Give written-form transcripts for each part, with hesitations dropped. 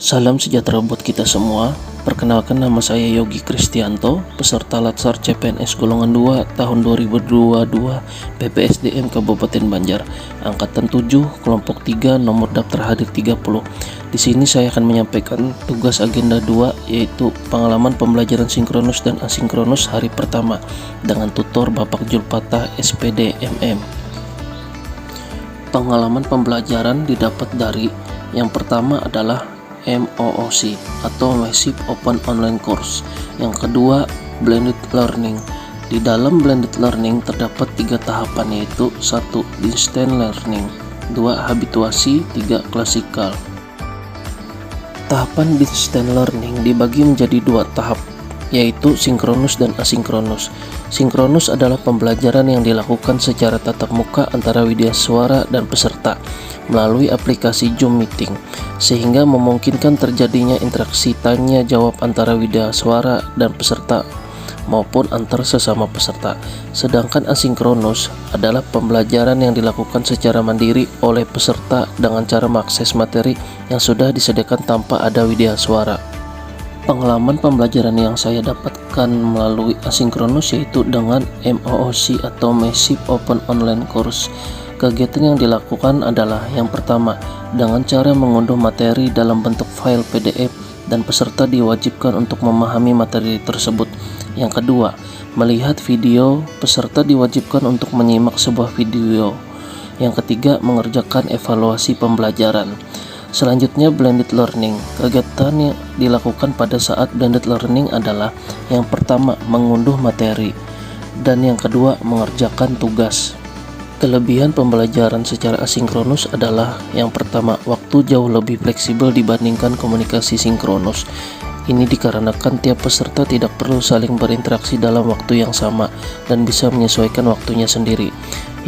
Salam sejahtera buat kita semua. Perkenalkan, nama saya Yogi Kristianto, peserta Latsar CPNS golongan 2 tahun 2022 PPSDM Kabupaten Banjar, angkatan 7, kelompok 3, nomor daftar hadir 30. Di sini saya akan menyampaikan tugas agenda 2, yaitu pengalaman pembelajaran sinkronus dan asinkronus hari pertama dengan tutor Bapak Julpatah SPD MM. Pengalaman pembelajaran didapat dari yang pertama adalah MOOC atau Massive Open Online Course. Yang kedua, Blended Learning. Di dalam Blended Learning terdapat 3 tahapan, yaitu 1. Instant Learning, 2. Habituasi, 3. Klasikal. Tahapan Instant Learning dibagi menjadi 2 tahap, yaitu sinkronus dan asinkronus. Sinkronus adalah pembelajaran yang dilakukan secara tatap muka antara widyaswara dan peserta melalui aplikasi Zoom Meeting, sehingga memungkinkan terjadinya interaksi tanya jawab antara widyaswara dan peserta maupun antar sesama peserta. Sedangkan asinkronus adalah pembelajaran yang dilakukan secara mandiri oleh peserta dengan cara mengakses materi yang sudah disediakan tanpa ada widyaswara. Pengalaman pembelajaran yang saya dapatkan melalui asinkronus yaitu dengan MOOC atau Massive Open Online Course. Kegiatan yang dilakukan adalah yang pertama, dengan cara mengunduh materi dalam bentuk file PDF dan peserta diwajibkan untuk memahami materi tersebut. Yang kedua, melihat video, peserta diwajibkan untuk menyimak sebuah video. Yang ketiga, mengerjakan evaluasi pembelajaran. Selanjutnya, Blended Learning. Kegiatan yang dilakukan pada saat Blended Learning adalah yang pertama, mengunduh materi, dan yang kedua, mengerjakan tugas. Kelebihan pembelajaran secara asinkronus adalah yang pertama, waktu jauh lebih fleksibel dibandingkan komunikasi sinkronus. Ini dikarenakan tiap peserta tidak perlu saling berinteraksi dalam waktu yang sama dan bisa menyesuaikan waktunya sendiri.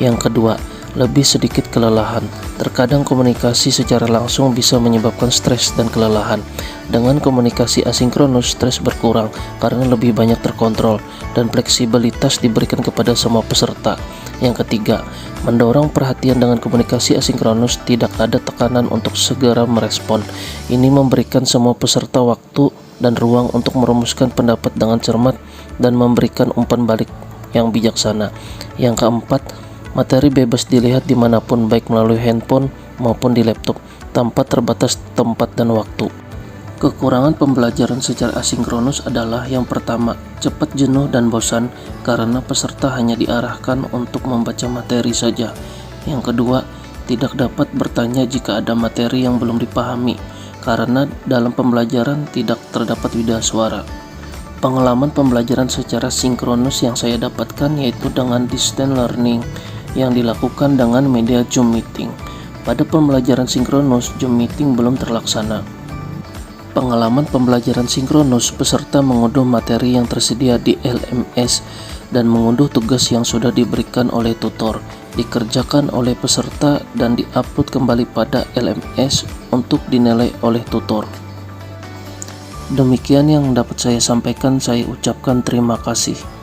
Yang kedua, lebih sedikit kelelahan. Terkadang komunikasi secara langsung bisa menyebabkan stres dan kelelahan. Dengan komunikasi asinkronus, stres berkurang karena lebih banyak terkontrol dan fleksibilitas diberikan kepada semua peserta. Yang ketiga, mendorong perhatian. Dengan komunikasi asinkronus tidak ada tekanan untuk segera merespon. Ini memberikan semua peserta waktu dan ruang untuk merumuskan pendapat dengan cermat dan memberikan umpan balik yang bijaksana. Yang keempat, materi bebas dilihat dimanapun, baik melalui handphone maupun di laptop, tanpa terbatas tempat dan waktu. Kekurangan pembelajaran secara asinkronus adalah yang pertama, cepat jenuh dan bosan karena peserta hanya diarahkan untuk membaca materi saja. Yang kedua, tidak dapat bertanya jika ada materi yang belum dipahami karena dalam pembelajaran tidak terdapat widyaswara. Pengalaman pembelajaran secara sinkronus yang saya dapatkan yaitu dengan Distance Learning yang dilakukan dengan media Zoom Meeting. Pada pembelajaran sinkronus, Zoom Meeting belum terlaksana. Pengalaman pembelajaran sinkronus, peserta mengunduh materi yang tersedia di LMS dan mengunduh tugas yang sudah diberikan oleh tutor, dikerjakan oleh peserta dan diupload kembali pada LMS untuk dinilai oleh tutor. Demikian yang dapat saya sampaikan, saya ucapkan terima kasih.